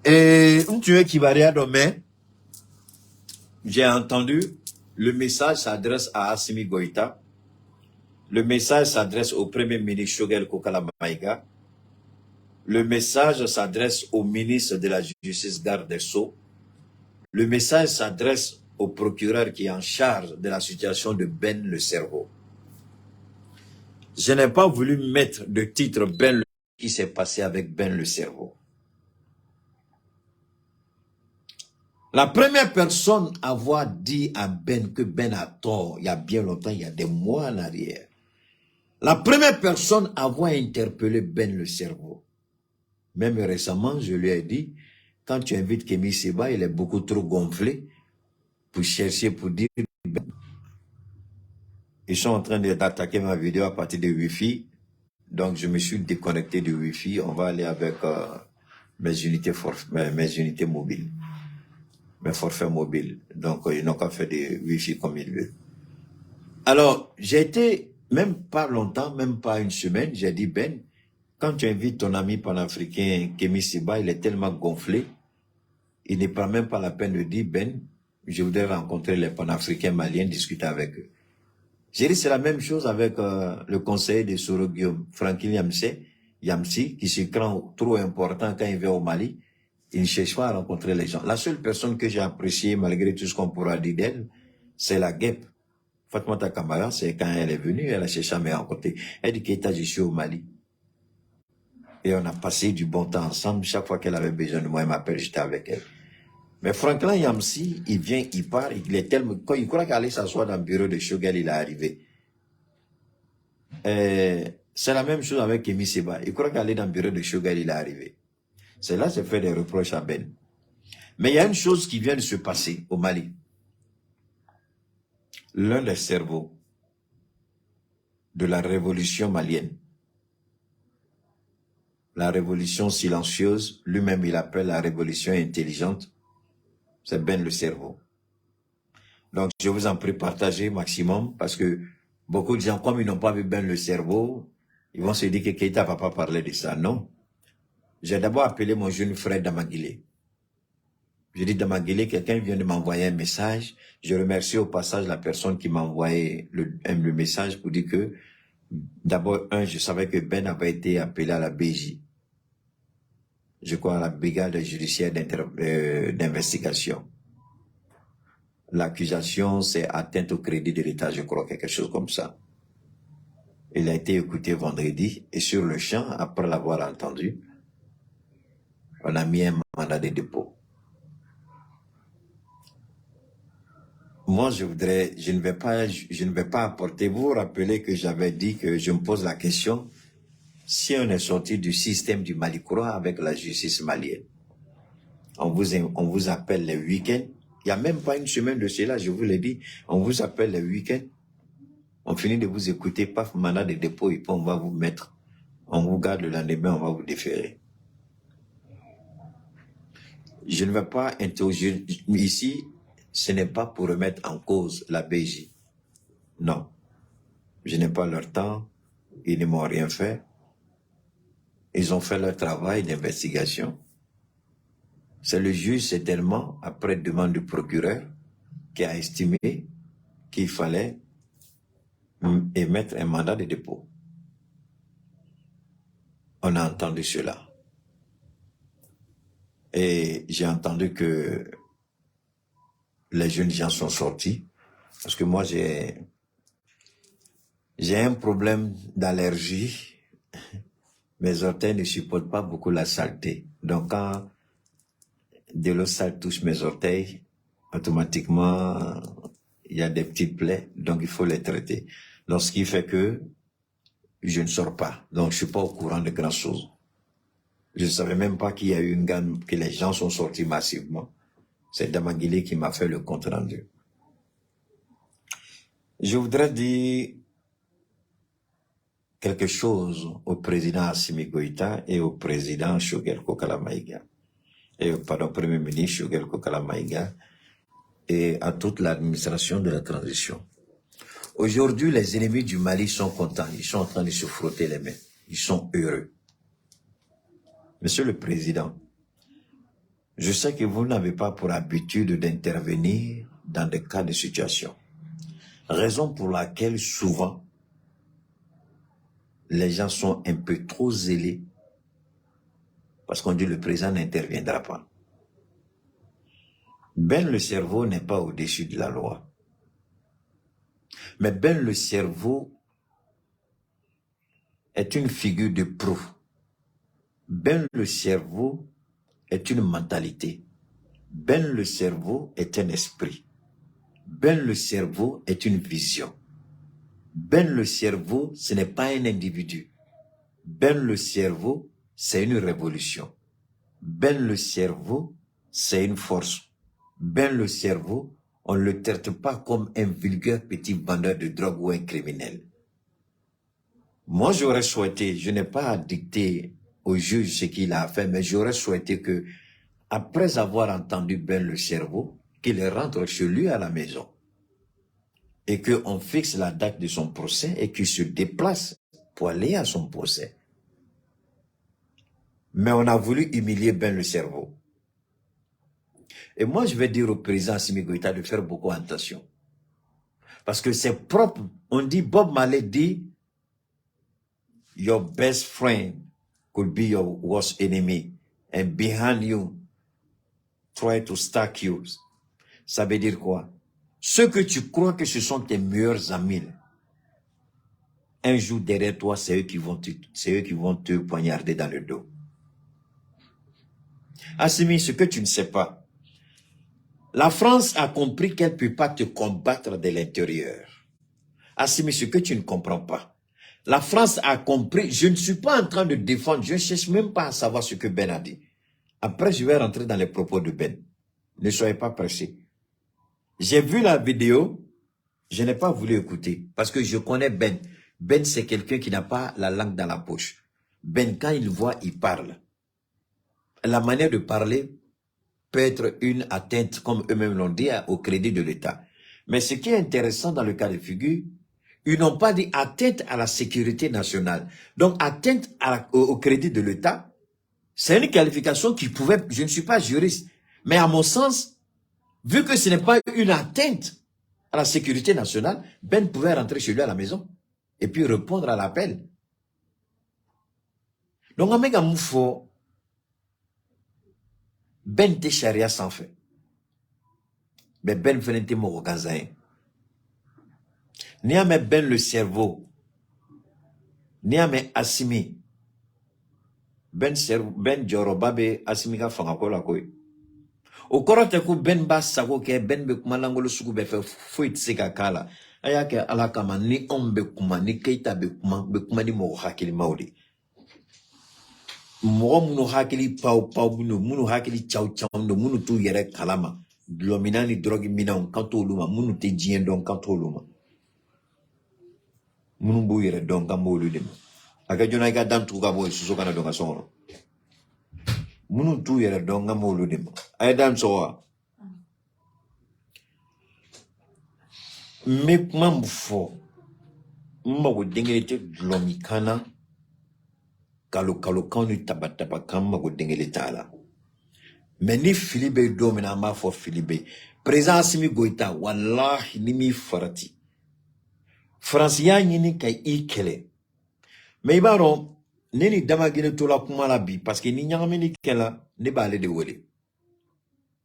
Et tu es Kibaria Domé, j'ai entendu, le message s'adresse à Assimi Goïta, le message s'adresse au Premier ministre Shogel Kokala Maïga, le message s'adresse au ministre de la Justice Garde des Sceaux, le message s'adresse au procureur qui est en charge de la situation de Ben le cerveau. Je n'ai pas voulu mettre de titre Ben le qui s'est passé avec Ben le cerveau. La première personne à avoir dit à Ben que Ben a tort, il y a bien longtemps, il y a des mois en arrière. La première personne à avoir interpellé Ben le cerveau. Même récemment, je lui ai dit, quand tu invites Kémy Séba, il est beaucoup trop gonflé pour chercher, pour dire Ben. Ils sont en train d'attaquer ma vidéo à partir de Wi-Fi. Donc, je me suis déconnecté du Wi-Fi. On va aller avec mes unités mobiles. Mes forfaits mobiles. Donc, ils n'ont qu'à faire des Wi-Fi comme ils veulent. Alors, j'ai été, même pas longtemps, même pas une semaine, j'ai dit, Ben, quand tu invites ton ami panafricain Kémy Séba, il est tellement gonflé, il ne prend même pas la peine de dire, Ben, je voudrais rencontrer les panafricains maliens, discuter avec eux. J'ai dit, c'est la même chose avec le conseiller de Soro Guillaume, Franklin Yamsi, qui se croit trop important quand il vient au Mali. Il ne cherche pas à rencontrer les gens. La seule personne que j'ai appréciée, malgré tout ce qu'on pourra dire d'elle, c'est la guêpe. Fatmata Kamara, c'est quand elle est venue, elle a cherché à me rencontrer. Elle dit qu'État, je suis au Mali. Et on a passé du bon temps ensemble. Chaque fois qu'elle avait besoin de moi, elle m'appelle, j'étais avec elle. Mais Franklin Yamsi, il vient, il part, il est tellement... Quand il croit qu'aller s'asseoir dans le bureau de Shogel, il est arrivé. C'est la même chose avec Kémy Séba. Il croit qu'aller dans le bureau de Shogel, il est arrivé. C'est là que j'ai fait des reproches à Ben. Mais il y a une chose qui vient de se passer au Mali. L'un des cerveaux de la révolution malienne, la révolution silencieuse, lui-même il appelle la révolution intelligente, c'est Ben le cerveau. Donc je vous en prie, partagez maximum, parce que beaucoup de gens, comme ils n'ont pas vu Ben le cerveau, ils vont se dire que Keïta ne va pas parler de ça. Non. J'ai d'abord appelé mon jeune frère Damagilé. Je dis Damagilé, quelqu'un vient de m'envoyer un message. Je remercie au passage la personne qui m'a envoyé le message pour dire que, d'abord, je savais que Ben avait été appelé à la BJ. Je crois à la brigade judiciaire d'investigation. L'accusation, c'est atteinte au crédit de l'État, je crois, quelque chose comme ça. Il a été écouté vendredi et sur le champ, après l'avoir entendu, on a mis un mandat de dépôt. Moi, je ne vais pas apporter. Vous vous rappelez que j'avais dit que je me pose la question, si on est sorti du système du Mali-Croix avec la justice malienne, on vous appelle les week-ends, il n'y a même pas une semaine de cela, je vous l'ai dit, on vous appelle les week-ends, on finit de vous écouter, paf, mandat de dépôt, et puis on va vous mettre, on vous garde le lendemain, on va vous déférer. Je ne vais pas interroger, ici, ce n'est pas pour remettre en cause la BJ. Non. Je n'ai pas leur temps, ils ne m'ont rien fait. Ils ont fait leur travail d'investigation. C'est le juge, certainement, après demande du procureur, qui a estimé qu'il fallait émettre un mandat de dépôt. On a entendu cela. Et j'ai entendu que les jeunes gens sont sortis. Parce que moi, j'ai un problème d'allergie. Mes orteils ne supportent pas beaucoup la saleté. Donc, quand de l'eau sale touche mes orteils, automatiquement, il y a des petites plaies. Donc, il faut les traiter. Donc, ce qui fait que je ne sors pas. Donc, je suis pas au courant de grandes choses. Je ne savais même pas qu'il y a eu une gamme, que les gens sont sortis massivement. C'est Damagilé qui m'a fait le compte rendu. Je voudrais dire quelque chose au président Assimi Goïta et au président Shogel Kokala Maïga. Et pardon, Premier ministre Shogel Kokala Maïga et à toute l'administration de la transition. Aujourd'hui, les ennemis du Mali sont contents. Ils sont en train de se frotter les mains. Ils sont heureux. Monsieur le Président, Je sais que vous n'avez pas pour habitude d'intervenir dans des cas de situation. Raison pour laquelle souvent, les gens sont un peu trop zélés parce qu'on dit le président n'interviendra pas. Ben le cerveau n'est pas au-dessus de la loi. Mais ben le cerveau est une figure de proue. Ben le cerveau est une mentalité. Ben le cerveau est un esprit. Ben le cerveau est une vision. Ben le cerveau, ce n'est pas un individu. Ben le cerveau, c'est une révolution. Ben le cerveau, c'est une force. Ben le cerveau, on ne le traite pas comme un vulgaire petit vendeur de drogue ou un criminel. Moi, j'aurais souhaité, je n'ai pas à dicter au juge ce qu'il a fait, mais j'aurais souhaité que, après avoir entendu Ben le cerveau, qu'il rentre chez lui à la maison et qu'on fixe la date de son procès et qu'il se déplace pour aller à son procès. Mais on a voulu humilier Ben le cerveau. Et moi, je vais dire au président Assimi Goïta de faire beaucoup attention. Parce que c'est propre. On dit, Bob Marley dit, your best friend could be your worst enemy. And behind you, try to stack you. Ça veut dire quoi? Ceux que tu crois que ce sont tes meilleurs amis, un jour derrière toi, c'est eux qui vont te poignarder dans le dos. Assimi, ce que tu ne sais pas, la France a compris qu'elle ne peut pas te combattre de l'intérieur. Assimi, ce que tu ne comprends pas, la France a compris, je ne suis pas en train de défendre, je ne cherche même pas à savoir ce que Ben a dit. Après, je vais rentrer dans les propos de Ben. Ne soyez pas pressés. J'ai vu la vidéo, je n'ai pas voulu écouter, parce que je connais Ben. Ben, c'est quelqu'un qui n'a pas la langue dans la poche. Ben, quand il voit, il parle. La manière de parler peut être une atteinte, comme eux-mêmes l'ont dit, au crédit de l'État. Mais ce qui est intéressant dans le cas de figure, ils n'ont pas dit atteinte à la sécurité nationale. Donc, atteinte au crédit de l'État, c'est une qualification qui pouvait, je ne suis pas juriste, mais à mon sens, vu que ce n'est pas une atteinte à la sécurité nationale, Ben pouvait rentrer chez lui à la maison et puis répondre à l'appel. Donc, on a moufo, Ben te charia sans fait. Mais Ben venait te moro gazaï. Ni à me Ben le cerveau, ni à me Assimi. Ben Joroba be Assimi ka fangakola koy. O korote ku Ben ba sago ke Ben be kuma langolo sugu be fe foit sika kala. Aya ke ala kama ni ombe kuma ni keita be kuma ni mo hakili maudi. Mo munu hakili pau munu hakili chau no munu tu yere kalama. Lominani drogi mina on kanto luma munu te jien don kanto luma. Munu bu yere don kambo ludima. Aga jona ga dan tu ga boy suso kana donga songo. Munu tu yere don kambo ludima. Ay dan soa. Me mamfo. Mmago dengelete glomikana. Kalo kanu tabataba kama go dengelete ala. Mais ni Philippe domina ma fo Philippe. Président Assimi Goïta, wallahi ni mi farati. France ya nyini kay ikele. Mais ibaro, neni damagine tola kumala bi, parce que ni nyangamini kela, ne ba ale de wele.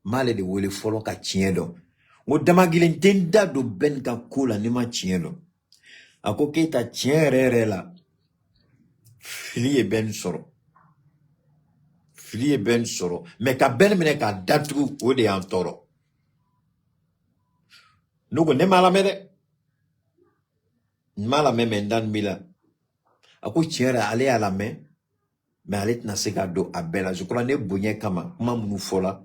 Male de wele folo ka tiendo. Ngo damagile tenda do Ben ka kula ni ma tiendo. Ako keita tien rere la. Fili e Ben soro. Fili e Ben soro. Mais ka Ben mene ka datu o de antoro. Nugo ne malamede. Malame mendan mila. Ako tiere ale à la main. Mais ale tina seka do abela. Je crois ne bonye kama. Kuma munu fola.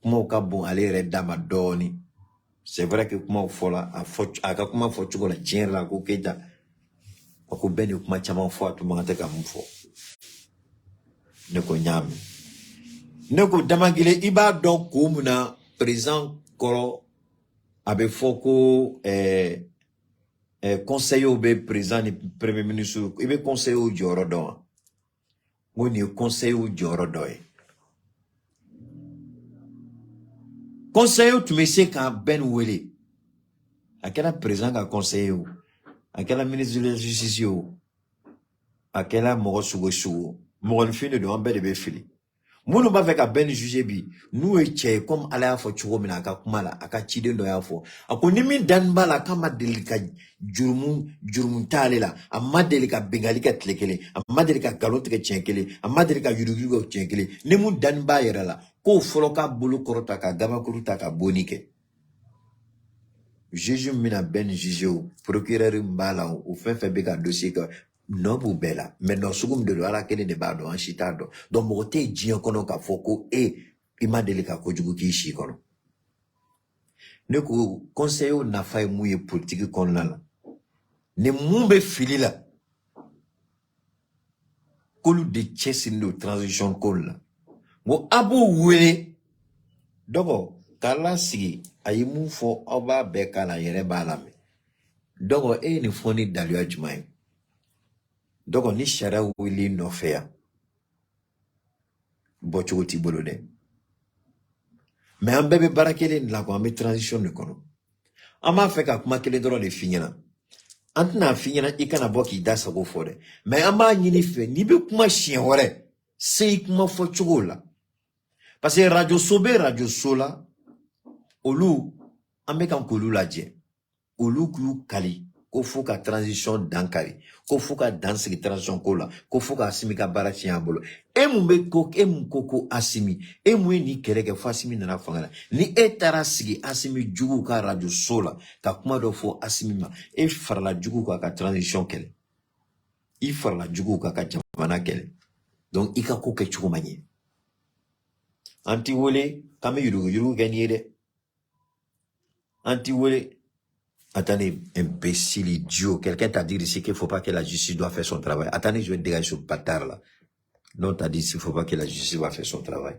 Kuma uka bon ale redama doni. C'est vrai que kuma ufola. Aka kuma fo chuko la tiere la ko keita. Ako Ben yu kuma chama fo atu mangate ka mufo. Neko nyami. Neko damagile iba don kumuna président koro abe foko conseiller au président ni premier ministre ibe conseiller au jorodo. Ngoni conseiller au jorodo. conseiller tu me sais quand Ben Wele. À quel président a conseillé ou? À quel ministre de la justice ou? À quel moro sugo sugo? Moro fini de ambe de befili. Mounou ba fait ka Ben juge bi. Nous et comme ala ya fo chugo mina aka kumala aka chide ndo ya fo. Ako nimi danba la kama delika jurumun tale la. Amma delika bengalika tlekele. Amma delika galote ke chenkele. Amma delika yurugugo chenkele. Nemu danba yera la. Ko foloka bulu korota ka gaba kuruta ka bonike. Juge mina Ben juge ou procureur mbala ou fait beka dossier ka non pour bella mais non sugum de la kene de bado en chitado donc moté djien kono ka foko e ima delika ko jugu ki shi kono ne ko conseil na fay mouye politique kon la ne mumbe filila kolu de chesindo transition kon la mo abu wele dogo kala sigi ayimu fo oba be kala yere balame dogo e ni foni dalio jumai dogo ni shara wili no fea bocho ti bolode mais un bébé barakele la ko amé transition ne kono ama fe ka kuma kele doro de finyana antna finyana ikana boki dasa go fode mais ama nyini fe ni be kuma chien hore sei kuma fo chogola parce que radio sobe radio sola olu amé kan kolu la je olu ku kali ko fuka transition dankari ko fuka dansi transition kola ko fuka asimi ka barati ambolo emumbe ko emukoko asimi emwe ni kereke fasimi na fangala ni etara sigi asimi jugu ka radio sola ka kuma do fo asimi ma e farla jugu ka transition kele i farla jugu ka jamana kele donc ika ko ke chugo manye anti wole kame yuru gagner anti wole. Attendez, imbécile, idiot. Quelqu'un t'a dit ici qu'il ne faut pas que la justice doit faire son travail. Attendez, je vais dégager ce bâtard là. Non, t'as dit qu'il ne faut pas que la justice doit faire son travail.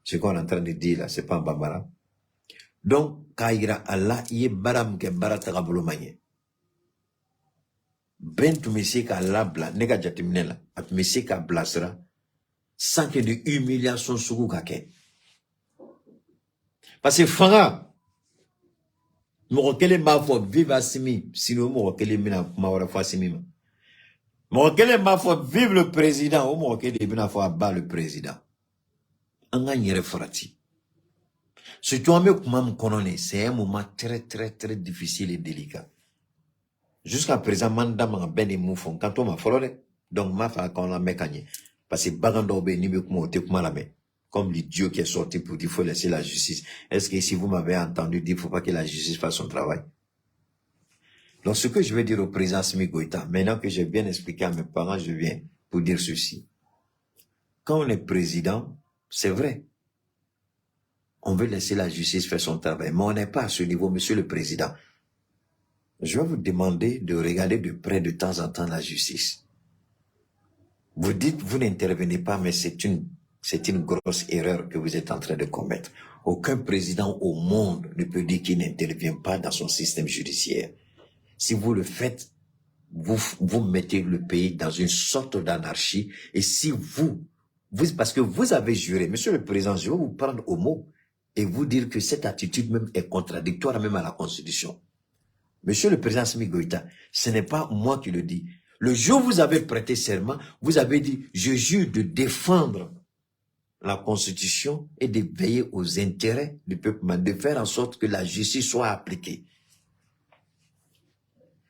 Ce qu'on est en train de dire là, c'est pas un bambara. Donc, Kaira Allah, il est baram ke barata kabolo manye. Ben tu me sais qu'Allah bla, nega jatimne la, at me sais qu'Allah blasera, sans que de humiliation sougou kake. Parce que Farah, Morokele ma fo vive Assimi, sinon Morokele mina mawara fo Assimi. Morokele ma fo vive le président, ou Morokele mina fo abat le président. Anga nyere forati. Ce qui ame kumam konone, c'est un moment très difficile et délicat. Jusqu'à présent, mandam ben et moufon, quand on m'a followé, donc ma fa quand la mécanique. Parce que bagando be ni me kumo te kuma la me. Comme l'idiot qui est sorti pour dire qu'il faut laisser la justice. Est-ce que si vous m'avez entendu dire qu'il ne faut pas que la justice fasse son travail? Donc ce que je vais dire au président Assimi Goïta, maintenant que j'ai bien expliqué à mes parents, je viens pour dire ceci. Quand on est président, c'est vrai, on veut laisser la justice faire son travail, mais on n'est pas à ce niveau, monsieur le président. Je vais vous demander de regarder de près de temps en temps la justice. Vous dites, vous n'intervenez pas, mais c'est une grosse erreur que vous êtes en train de commettre. Aucun président au monde ne peut dire qu'il n'intervient pas dans son système judiciaire. Si vous le faites, vous mettez le pays dans une sorte d'anarchie. Et si parce que vous avez juré, monsieur le président, je vais vous prendre au mot et vous dire que cette attitude même est contradictoire même à la Constitution. Monsieur le président Assimi Goïta, ce n'est pas moi qui le dis. Le jour où vous avez prêté serment, vous avez dit, je jure de défendre la Constitution et de veiller aux intérêts du peuple, de faire en sorte que la justice soit appliquée.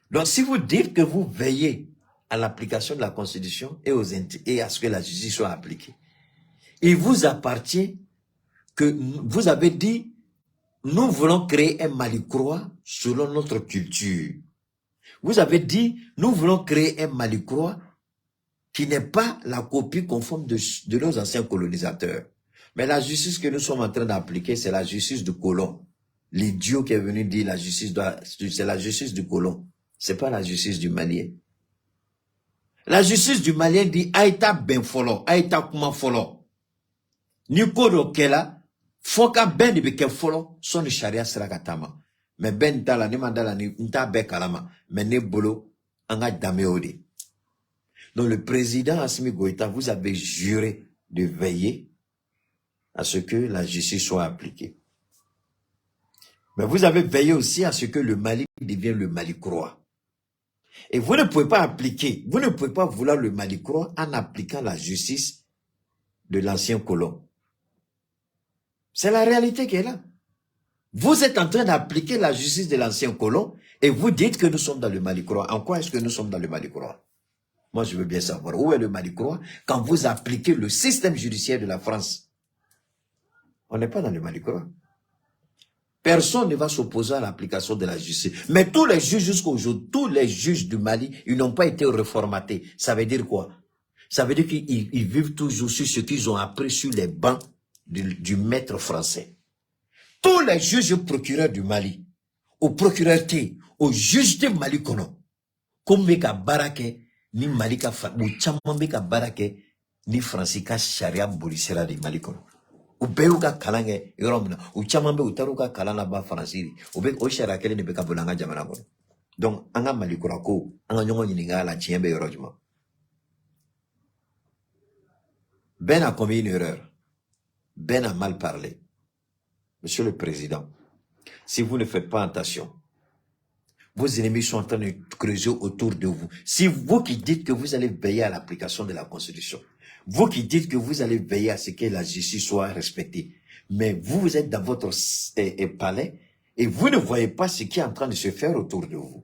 Donc, si vous dites que vous veillez à l'application de la Constitution et à ce que la justice soit appliquée, il vous appartient que vous avez dit, nous voulons créer un Mali-Croix selon notre culture. Vous avez dit, nous voulons créer un Mali-Croix qui n'est pas la copie conforme de nos anciens colonisateurs. Mais la justice que nous sommes en train d'appliquer, c'est la justice du colon. L'idiot qui est venu dire c'est la justice du colon. C'est pas la justice du Malien. La justice du Malien dit Aïta ben folo, Aïta kuma folo. Ni kodo kela, foka ben de beke folo, son charia sera katama. Mais ben dala, ni mandala, ni nta be kalama, mais ne bolo, anga dameode. Donc le président Assimi Goïta, vous avez juré de veiller à ce que la justice soit appliquée. Mais vous avez veillé aussi à ce que le Mali devienne le Mali croix. Et vous ne pouvez pas appliquer, vous ne pouvez pas vouloir le Mali croix en appliquant la justice de l'ancien colon. C'est la réalité qui est là. Vous êtes en train d'appliquer la justice de l'ancien colon et vous dites que nous sommes dans le Mali croix. En quoi est-ce que nous sommes dans le Mali croix? Moi, je veux bien savoir où est le Mali croix quand vous appliquez le système judiciaire de la France. On n'est pas dans le Mali croix. Personne ne va s'opposer à l'application de la justice. Mais tous les juges jusqu'à aujourd'hui, tous les juges du Mali, ils n'ont pas été reformatés. Ça veut dire quoi? Ça veut dire qu'ils vivent toujours sur ce qu'ils ont appris sur les bancs du maître français. Tous les juges et procureurs du Mali, au procureur T, au juge de Mali kono, comme Meka Barake, ni Malika ou Chamambeka Barake, ni Francika Sharia Bolisera de Mali kono. U beuka kalange yoromna u chamambe utaruka kalana ba franciri u be o shara kele ne be ka bolanga jamana ko donc anga malikura ko anga nyongo nyininga la tiembe yorojuma. Ben a commis une erreur. Ben a mal parlé. Monsieur le Président, si vous ne faites pas attention, vos ennemis sont en train de creuser autour de vous. Si vous qui dites que vous allez veiller à l'application de la Constitution, vous qui dites que vous allez veiller à ce que la justice soit respectée, mais vous êtes dans votre palais et vous ne voyez pas ce qui est en train de se faire autour de vous.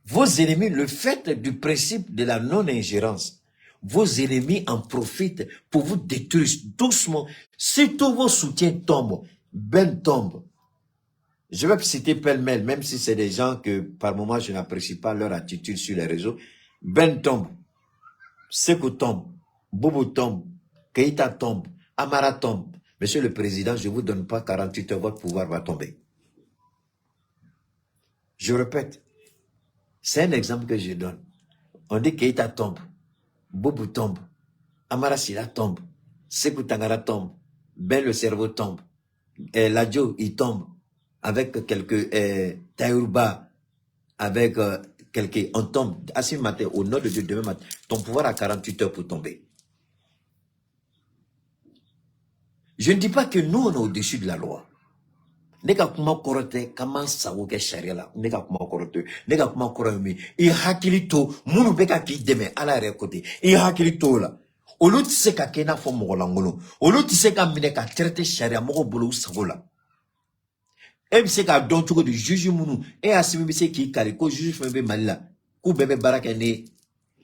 Vos ennemis, le fait du principe de la non-ingérence, vos ennemis en profitent pour vous détruire doucement. Si tous vos soutiens tombent, Ben tombe. Je vais citer pêle-mêle, même si c'est des gens que par moment je n'apprécie pas leur attitude sur les réseaux. Ben tombe. Sekou tombe, Boubou tombe, Keïta tombe, Amara tombe. Monsieur le Président, je ne vous donne pas 48 heures, votre pouvoir va tomber. Je répète, c'est un exemple que je donne. On dit Keïta tombe, Boubou tombe, Amara Sila tombe, Sekou Tangara tombe, Ben le cerveau tombe, Ladjo il tombe, avec quelques Taïurba, avec quelques, on tombe, à ce matin, au nom de Dieu, demain matin, ton pouvoir a 48 heures pour tomber. Je ne dis pas que nous, on est au-dessus de la loi. Neka kuma korote, kama sawoke sharia la, neka kuma korote, neka kuma korote, i hakilito, munu beka ki deme, ala rekote, i hakilito la. Olu tise ka kena fo mogolangolo, olu tise ka mine ka traite sharia mogo bolo sagola. E bise ka don chogo de juge munu, e asimi bise ki kari, ko juge feme malila, ku bebe baraka ne,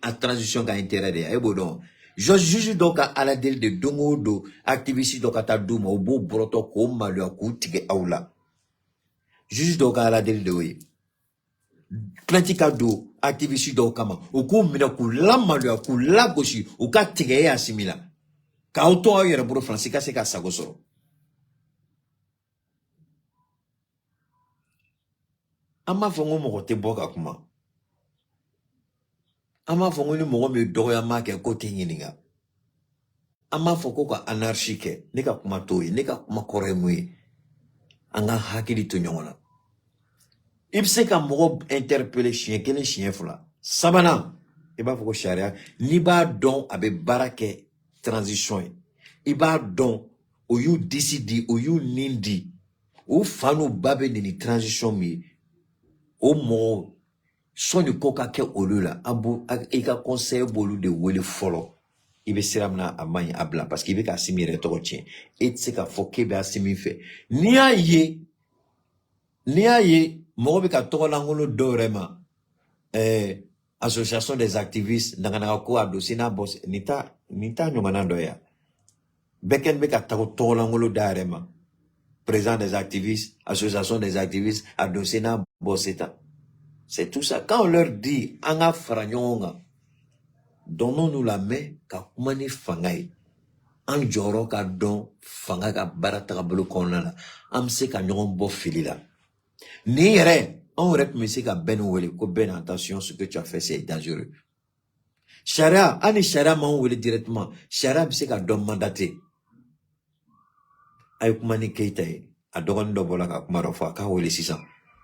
a transition ka intérêt de, e bodon. Je juge donc à la délai de dongodo, activiste donc à ta douma, au beau broto, ko malu a tige aula. Juge donc à la délai de oui. Plantika do, activiste donc kama, au ko mina ku la malu a ku la goshi, au ka tige ya simila. Ka auto a yere bro français, ka se ka sagosoro. Ama fongo mo te boka kuma. Ama fongo ni mo me doya ma ke ko tingininga. Ama foko ka anarchique, nika kuma toyi, nika kuma koremwe. Anga hakili to nyongona. Ibse ka mogo interpeller chien kelen chien fula. Sabana, iba foko sharia, ni ba don abe barake transition. Iba don o yu décidi, o yu nindi. O fanu babe ni transition mi. O mo soni koka ke olula abu ika conseil bolu de wele follow. Ibe siramna amany abla parce qu'il veut qu'assimi retoko tien. Et c'est qu'à foké be assimi fait. Ni aye mo be ka toko langolo dorema association des activistes nangana ko adosina boss nita nyongana doya. Beken be ka toko langolo darema. Président des activistes, association des activistes adosina bosseta. C'est tout ça. Quand on leur dit anga franyonga, donnons-nous la main ka kumani fangay. An joro ka don fanga ka barata bolo konala. Am se ka nyon bo filila. Ni yere, on aurait pu ka ben wele ko ben attention ce que tu as fait c'est dangereux. Sharia, ani sharia ma wele directement. Sharia bi se ka don mandaté. Ay kumani keita e adogon do bola ka kuma do fa ka wele 600.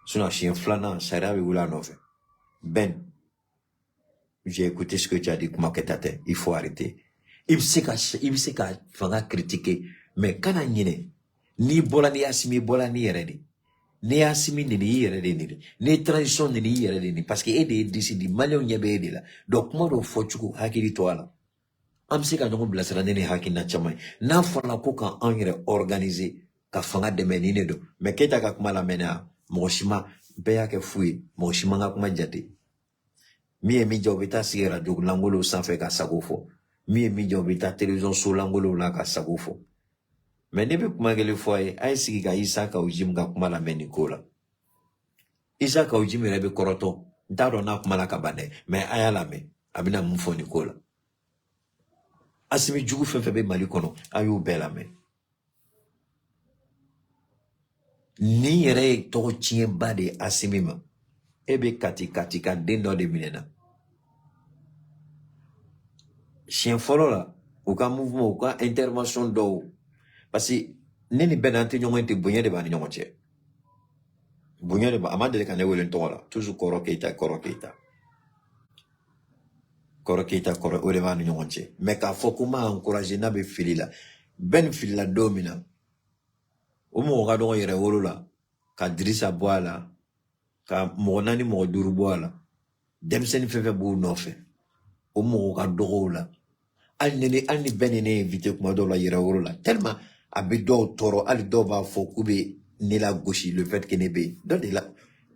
Sinon chien flana sharia bi wula no fait. Ben, j'ai écouté ce que tu as dit, comment que t'as. Il faut arrêter. Il sait qu'à fanga critiquer, mais quand on y est, Ni bola ni Assimi bola ni yere ni Assimi ni yere ni ni transition ni yere ni parce que ede décide malio nyebe ede la donc mo do fochuko hakili to ala am se ka jongo blasara ne hakina chamai na fala ko kan an yere organiser ka fanga de menine do me keta ka kuma la mena mo shima be ya ke fui mo shima nga kuma jate mi e mi jobita si radio langolo sans fait ka sagofo mi e mi jobita télévision so langolo la ka sagofo. Mais ne peut pas le foyer, aïe si ka Isaka ujim ka kuma la menikola. Isaka ujim rebe koroto, ntaro na kuma la kabane, mais aya la me, abina mufo nikola. Assimi jugu fefebe malikono, ayu bela me. Ni re to chien bade Assimi ma, ebe katika deno de minena. Chien folo la, ou ka mouvement, ou ka intervention do. Parce que nini benante nyongo ente bonye de bani nyongo che. Bonye de ba amade de kane wele ntola. Toujours koro keita. Koro wele bani nyongo che. Mais ka fokuma encourager na be filila. Ben filila domina. Omo ogadon yere wolo la. Ka drisa boala. Ka monani mo duru boala. Demsen fefe bu nofe. Omo ogadon la. Alni benene invité kuma do la yere wolo la. Tellement abido toro alido ba fokube ni la gauche le fait que nebe donc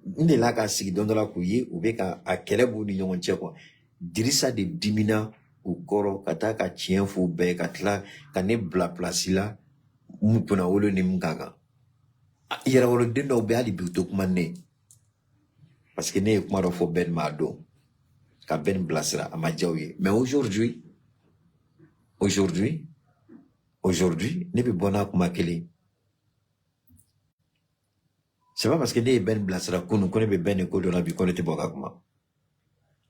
de la ka sigi don la kuye ou be ka akelebu ni nyongo che quoi dirisa de dimina ou koro kata ka chien fo be ka tla ka ne bla place la mu pona wolo ni mgaga yera wolo de no be ali bi to kuma ne parce que ne kuma do fo ben mado ka ben place la amajawi mais aujourd'hui, ne peut pas kuma kele. C'est pas parce que ne ben blasera qu'on connaît ben école de la vie qu'on était boka kuma.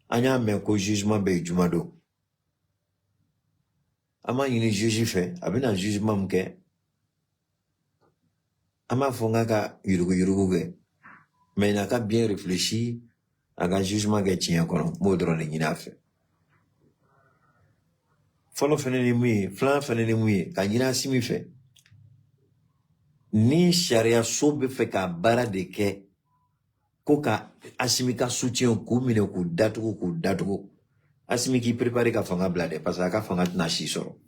Anya me ko jugement be jumado. Ama yini juge fait, abina jugement mke. Ama fonga ka yurugu ge. Mais n'a ka bien réfléchi, aga jugement ge tien kono, modro ne ngina fait. Folo fenene mouye, flan fenene mouye, ka nyina Assimi fe. Ni sharia sobe fe ka bara de ke, ko ka Assimi ka soutien ku mine ku datuko. Assimi ki prepare ka fanga blade, parce que ka fanga nashi soro.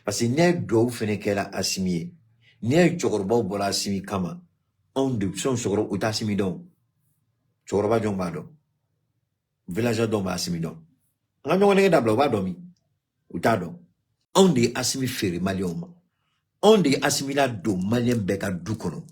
Parce que ne do fene ke la Assimi, ne chokoroba bola Assimi kama, on de son chokoro uta Assimi don. Chokoroba jomba don. Villageois don ba Assimi don. Nga nyongo nge dablo ba domi. Utado. On de Assimi fere malioma. On de Assimi la do malien beka dukono.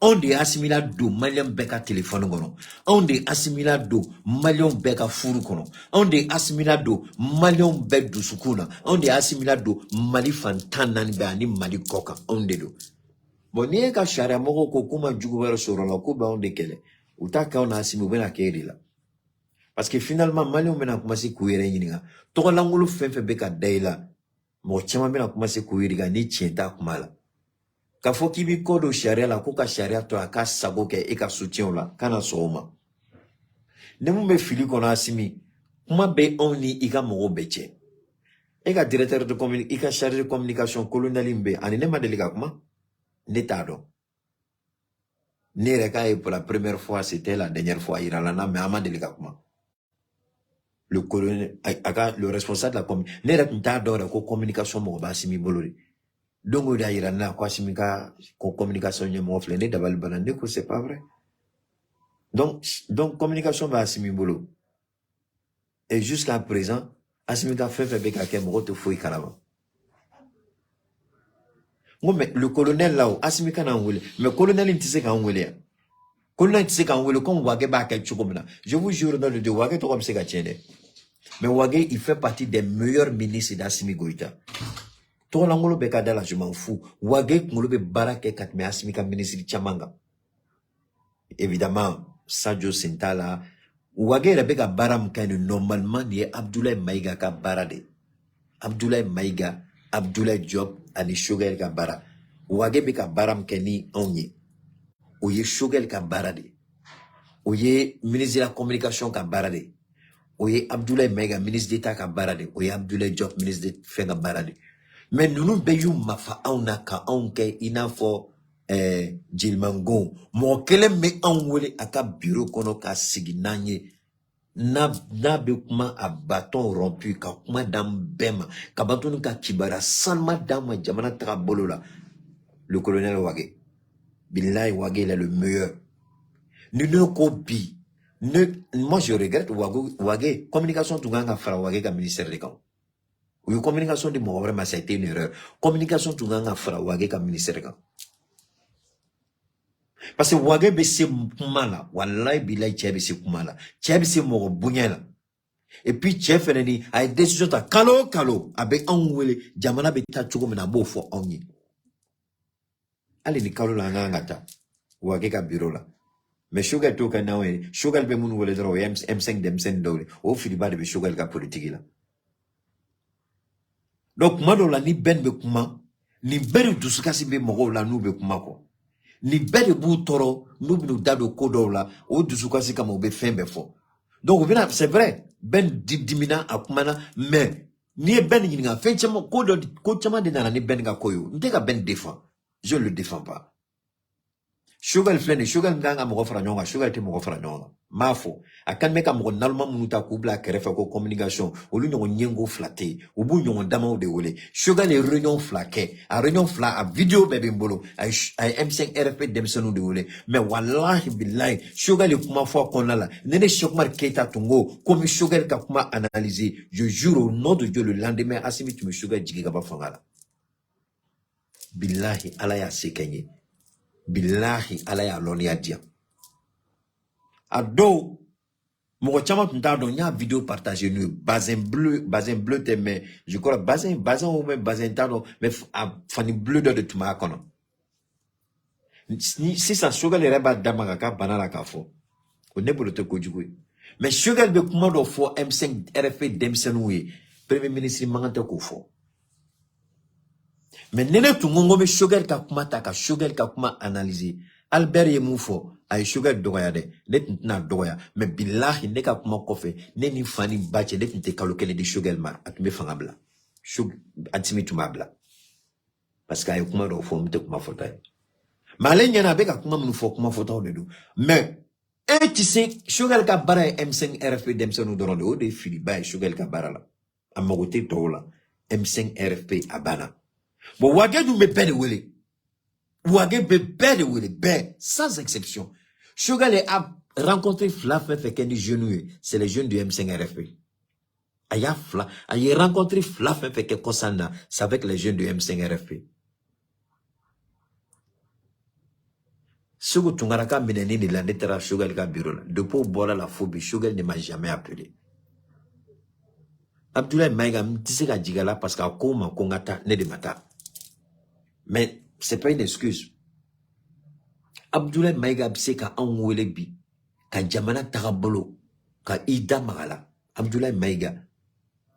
On de Assimi la do malien beka téléphone kono. On de Assimi la do malion beka furu kono. On de Assimi la do malion bek du sukuna. On de Assimi la do mali fantanan be ani mali koka. On de do. Bon ni ka sharia moko ko kuma jugu wera soro la ko ba on de kele. Utaka on Assimi bena keri la. Parce que finalement, Malion mena commencé courir yinga. Toko langolo fefe beka daila. Mo chama mena commencé courir ni tienta kumala. Ka foki bi kodo sharia la koka sharia to aka sago ke eka soutien la kana sooma. Nemu be fili kono Assimi. Kuma be oni ika mogo beche. Eka directeur de communication, ika chargé de communication colonel mbe ani nema delika kuma netado. Nereka et pour la première fois c'était la dernière fois iralana mais ama delika kuma. Le colonel, le responsable de la communication, ne communication mo ba Assimi bolori. Donc on a na quoi Assimi ka communication ne mo flene dabal banane ko c'est pas vrai. Donc communication ba Assimi bolo. Et jusqu'à présent, Assimi ka fait beka ke mo to foi karaba. Mais le colonel là, Assimi ka na ngwele, mais colonel intise ka ngwele. Colonel intise ka ngwele comme wage ba ka chukomna. Je vous jure dans le de wage to comme c'est ka tiene. Mais Wage, il fait partie des meilleurs ministres d'Assimi Goïta. Toi, l'angolo bekadala, je m'en fous. Wage, m'olo be barake katme Assimi ka ministre de Chamanga. Évidemment, Sadio Sintala. Wage, la beka baram kane normalement, ni Abdoulaye Maïga ka barade. Abdoulaye Maïga, Abdoulaye Diop, ani Shogel ka bara. Wage beka baram kani onye. Oye Shogel ka barade. Oye ministre de la communication ka barade. Oye Abdoulaye Maïga, ministre d'État ka barade. Oye Abdoulaye Diop, ministre de Fenga barade. Mais nous nous payons ma fa auna ka onke inafo Jilmango, mon kelen me enwele aka bureau kono ka siginanye, na be kuma a bâton rompu, ka kuma dam bema, ka bâton ka kibara, salma dama jamana tra bolola, le colonel Wage. Billahi Wage, il est le meilleur. Moi je regrette Wage, communication tout ganga fera Wage comme ministère des camps. Oui, communication de mon vraiment ça a été une erreur. Communication tout ganga fera Wage comme ministère des camps. Parce que Wage be se kumala, wallahi billahi tchebe se kumala, tchebe se mo bunyela. Et puis chef ni a décision ta kalo abe anwele jamana be ta chugo mena bo fo onyi. Ali ni kalo la ngata. Wage ka bureau la. Mais Sugar to kan nawe, Sugar be munu wole dro M5 dem dole. O fili ba de be Sugar ka politique la. Donc mado la ni ben be kuma, ni ben dusukasi be mogo la nu be kuma ko. Ni ben de bu toro, nu bi no dado kodo la, o dusukasi kama be fembe fo. Donc c'est vrai, ben dimina akumana, mais ni ben ni nga fe chama kodo ko chama de na ni ben ga koyo. Nteka ben défend. Je le défends pas. Sugar flene, Sugar nganga mo fera nyonga, Sugar te mo fera nyonga. Mafo, akan meka mo nalma munuta kubla kerefa ko communication, o lu nyongo nyengo flaté, o bu nyongo dama de wole. Sugar les réunions flaqué, a réunion fla a vidéo bébé mbolo, a M5 RFP demsonu de wole. Mais wallahi billahi, Sugar le kuma fo konala, nene Chokmar Keita Tungo, comme Sugar ka kuma analyser, je jure au nom de Dieu le lendemain asimi tu me Sugar jigiga ba fangala. Billahi alaya sekenye. Billahi alaya lonia dia. Ado, mon chama tundado nya vidéo partagée nous bazin bleu te mais je crois bazin ou même bazin tado mais fani bleu de tuma kono. Si ça Sugar le reba damagaka banala kafo. O nebolo te kojugui. Mais Sugar be kuma do fo M5 RFP demsenoué premier ministre mangante ko fo. Mais nene tu ngongo me Sugar ka kuma taka Sugar ka kuma analyser Albert Yemoufo ay Sugar doya de net na doya mais billahi ne ka kuma kofe ne ni fani bache net te kalokele de Sugar ma atme fangabla Sugar atimi tumabla parce que ay kuma do fo mte kuma fota malenya na be ka kuma mu fo kuma fota de do mais et tu sais Sugar ka bara M5 RFP demsonu doron de o de fili bay Sugar ka bara la amagote tola M5 RFP abana. Bon, Wage nous me paie de wele. Wage me paie de wele. Ben, sans exception. Sugar les a rencontré Flaf fait qu'un genou. C'est les jeunes du M5 RFP. Aya rencontré Flaf fait que Kosana. C'est avec les jeunes du M5 RFP. Sugu tungaraka meneni de la netera Sugar ka bureau. Depuis bola la phobie, Sugar ne m'a jamais appelé. Abdoulaye Maïga m'tise ka jigala parce qu'à koma kongata ne de mata. Mais c'est pas une excuse. Abdoulaye Maïga bise ka anwele bi, ka jamana tarabolo, ka ida magala. Abdoulaye Maïga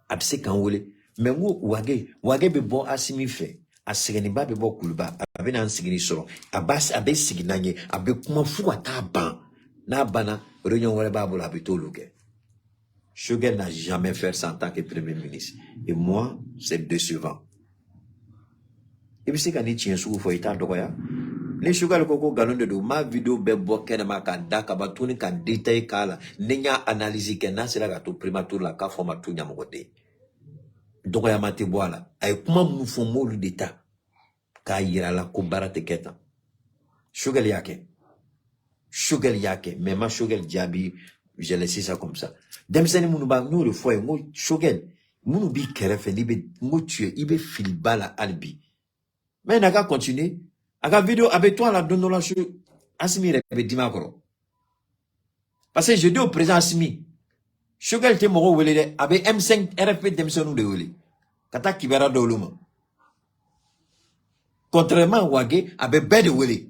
abise ka anwele. Mais wage be bon asimi fe, asigeni ba be bon kuluba, abe na ansigeni soro, abe siginanye, abe kuma fuwa ta ban. Na bana, réunion wale babolo abe toluke. Sugar n'a jamais fait ça en tant que premier ministre. Et moi, c'est décevant. Et puis c'est quand il tient sous faut état doya. Les Sugar le coco galon de ma vidéo bebo kenema kanda kabatuni kan détail kala nenya analyse kena c'est là gato primature la ka forma tout nyamogote. Doya mate boala ay kuma mu fo molu d'état ka yira la ko barate keta. Sugar yake mais ma Sugar diabi je laisse ça comme ça. Demseni munu ba nous le foyer mo Sugar munu bi kerefe libe mo tuer ibe filbala albi. Mais n'a qu'à continuer. Aga vidéo avec toi la donne la sur Asimi rebe dimakoro. Parce que je dis au président Asimi, Sugar te moro wele avec M5 RFP demsonu de wele. Kata kibera de oluma. Contrairement à Wage avec bed de wele.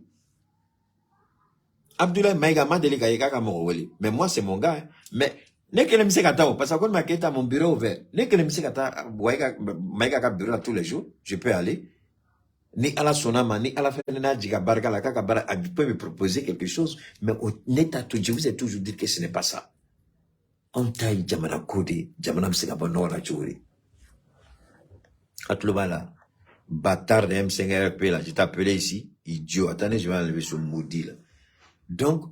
Abdoulaye Maïga m'a délégué kaka moro wele. Mais moi c'est mon gars. Mais ne que le kata parce que quand ma keta mon bureau ouvert. Ne que le kata Maïga ka bureau tous les jours, je peux aller. Ni à la sonama, ni à la fenena diga barga la kaka bara, il peut me proposer quelque chose, mais au neta tout, je vous ai toujours dit que ce n'est pas ça. On taille jamana kode, jamana msega bono la chouri. Atloubala, bâtard de M5RP là, je t'appelais ici, Idiot. Attendez, je vais enlever ce maudit là. Donc,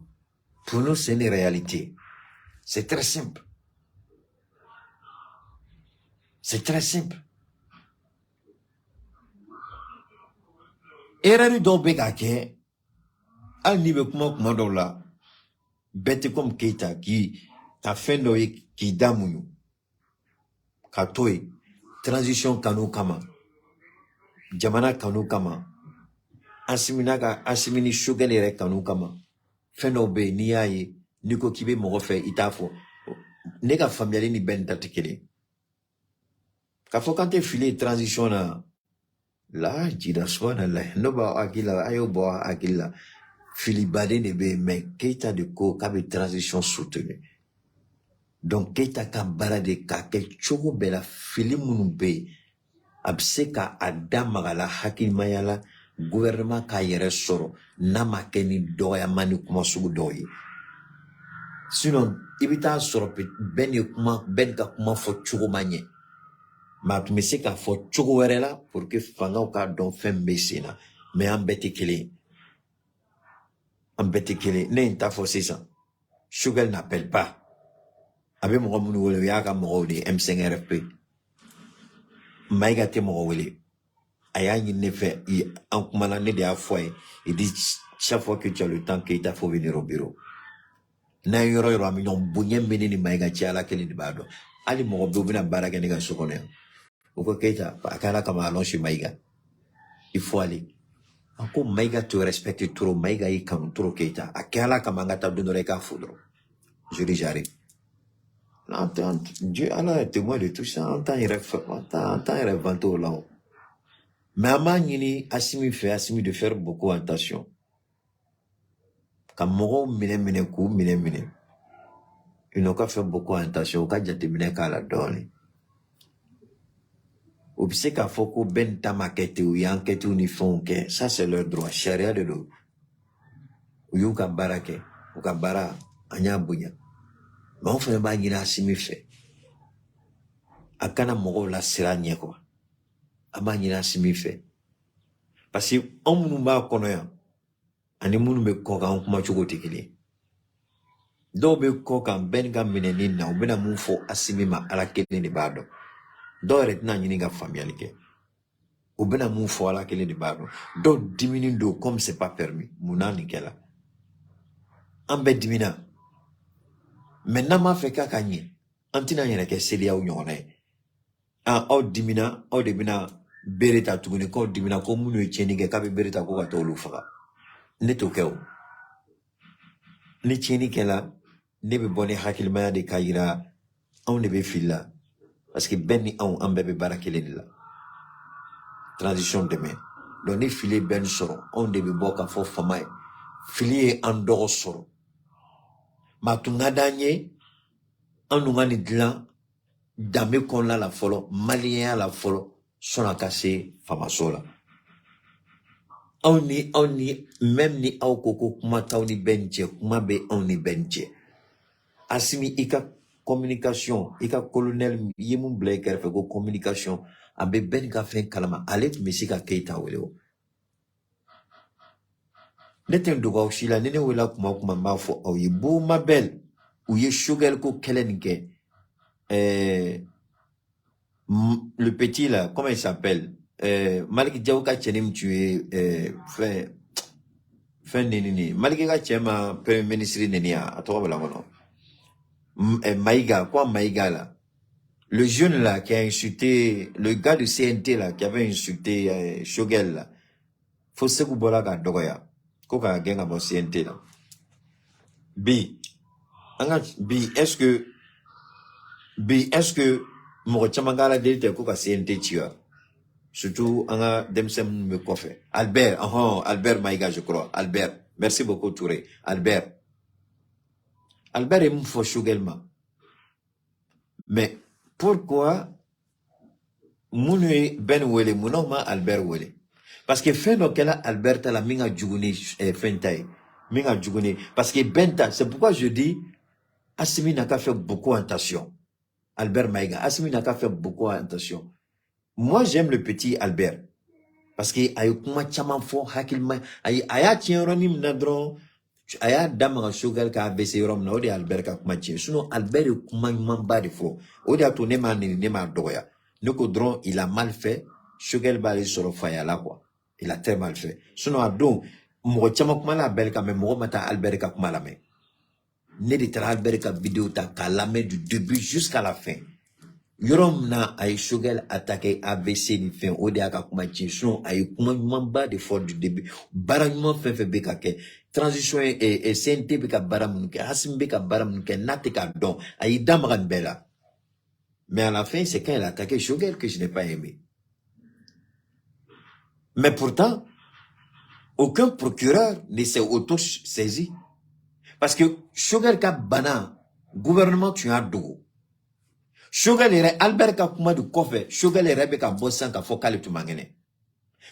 pour nous, c'est une réalité. C'est très simple. C'est très simple. Erreur dont Bekake, al niveau comment dans là, bête comme Keita qui a fait noyer qui damounou, katoy, transition kanu kama, jamana kanu kama, asimini sugar kanu kama, fenobe ni aye, niko kibe mo refe itafo, nega familiale ni ben tatikele. Kafo quand filé transition là, jida swana la, no ba akila, ayo ba akila, filibade nebe, mais Keita de ko kabe transition soutenue. Donc Keita ka barade ka ke chogo bela fili munube, abse ka adamagala hakimayala, gouvernement ka yere soro, nama keni doya mani kuma sugu doye. Sinon, ibita soro ben ka kuma fo chogo manye. Ma tu me se ka fo chogo were la pour que fanga ka don fen besina. Mais en bete kele. En bete kele. Ne ta fo c'est ça. Sugar n'appelle pas. Abe mo munu wole ya ka mo de M5RFP. Maïga te mo wole. Aya ni ne fait en kumana ne de a fois. Il dit chaque fois que tu as le temps qu'il t'a faut venir au bureau. Na yoro yoro ami non bunye meni ni maïga ti ala kele di bado. Ali mo be bina baraka ne ga sokone. Uko Keita akala kama alonshi maïga. Il faut aller. Encore maïga te respecte trop, maïga yi kam trop Keita. Akala kama ngata donore ka foudro. Je dis j'arrive. Dieu Allah est témoin de tout ça. En temps il rêve vanto là. Mais Amani Assimi de faire beaucoup attention. Quand Moro mine kou mine. Ils n'ont qu'à faire beaucoup attention. Au cas de mine qu'à la donne. Ou bien qu'à foko ben tamakete ou yankete ou ni fonke. Ça c'est leur droit. Charia de l'eau. Ou yuka barake. Ou ka bara anya bunya. Mais on fait pas gina Assimi fait. Akana Moro la siranye quoi. Amanyina Assimi fait. Parce que on nous m'a connu. Ani munu me koka on kuma chogo tekele. Do be koka benga mineni na ubena mufo Assimi ma ala kele ni bado. Do retina nyini ga familialike. Ubena mufo ala kele ni bado. Do diminundo comme c'est pas permis. Muna nikela. Ambe dimina. Maintenant ma fait kakanye. Antina nyene ke selia u nyone. Ah o dimina bereta tuguni ko dimina ko munu e chenige kabe bereta ko ga tolu faka. Neto keo. Ni cheni kela nebe boni hakil maya de kayira on nebe fila parce que benni on bebe barakele la transition demain donc ni filé ben soro on nebe boka fo famay filé en doro soro matunga danye on ngani dlan dame kon la folo malien la folo sona kase famasola. On ni, même ni au koko kuma tauni benche, kuma be on ni benche. Assimi ika communication, ika colonel yemun blaker fe go communication, abe ben ka fen kalama, alet mesika Keita weleo. Neten doga oshila, nene wela kuma mafo au ye bou ma belle, ou ye sugar ko kelenke, le petit là, comment il s'appelle? Maliki Djawka Chenim tu fin nini. Maliki Chema Premier ministre Nenia, à toi voilà Maïga, quoi Maïga là? Le jeune là qui a insulté, le gars du CNT là qui avait insulté Shogel là. Faut se couper ga dogoya. Koka genga bon CNT là. B, est-ce que mon chamangala delta koka CNT tua? Surtout, on a Demsem me coffre. Albert Maïga, je crois. Albert. Merci beaucoup, Touré. Albert est mon faux également. Mais, pourquoi, mounoué ben wele, mounoma Albert wele? Parce que fin d'okela, Albert la minga djuguni, fentaï. Minga djuguni. Parce que benta, c'est pourquoi je dis, Assimi n'a qu'à faire beaucoup attention. Albert Maïga. Assimi n'a qu'à faire beaucoup attention. Moi, j'aime le petit Albert. Parce que a eu kuma caman fɔ hakilima a y'a tiɲɛ yɔrɔnin min na dɔrɔn a y'a damaga Choguel ka AVC yɔrɔ min na o de ye Albert ka kuma tiɲɛ sinon Albert ye kuma ɲumanba de fɔ o de y'a to ne m'a neni ne m'a dɔgɔya ne ko dɔrɔn il a mal fait Choguel b'ale sɔrɔ faya la quoi il a très mal fait sinon a don mɔgɔ caman kuma la Albert kan mais mɔgɔ ma taa Albert ka kuma lamɛn ne de taara Albert ka vidéo ta k'a lamɛn du début jusqu'à la fin Yorom na a Choguel attaqué AVC ni fin o de y'a ka kuma tiɲɛ sinon a ye kuma ɲumanba de fɔ du début baara ɲuman fɛn fɛn bɛ ka kɛ transition CNT bɛ ka baara minnu kɛ Hassim bɛ ka baara minnu kɛ n'a tɛ k'a dɔn a y'i da maga nin bɛɛ la mais à la fin c'est quand il a attaqué Choguel que je n'ai pas aimé mais pourtant aucun procureur ne s'est auto-saisi parce que Choguel ka bana gouvernement tun y'a dogo Choguel yɛrɛ Albert ka kuma du kɔfɛ Choguel yɛrɛ bɛ ka bɔ sisan k'a fɔ k'ale tun man kɛnɛ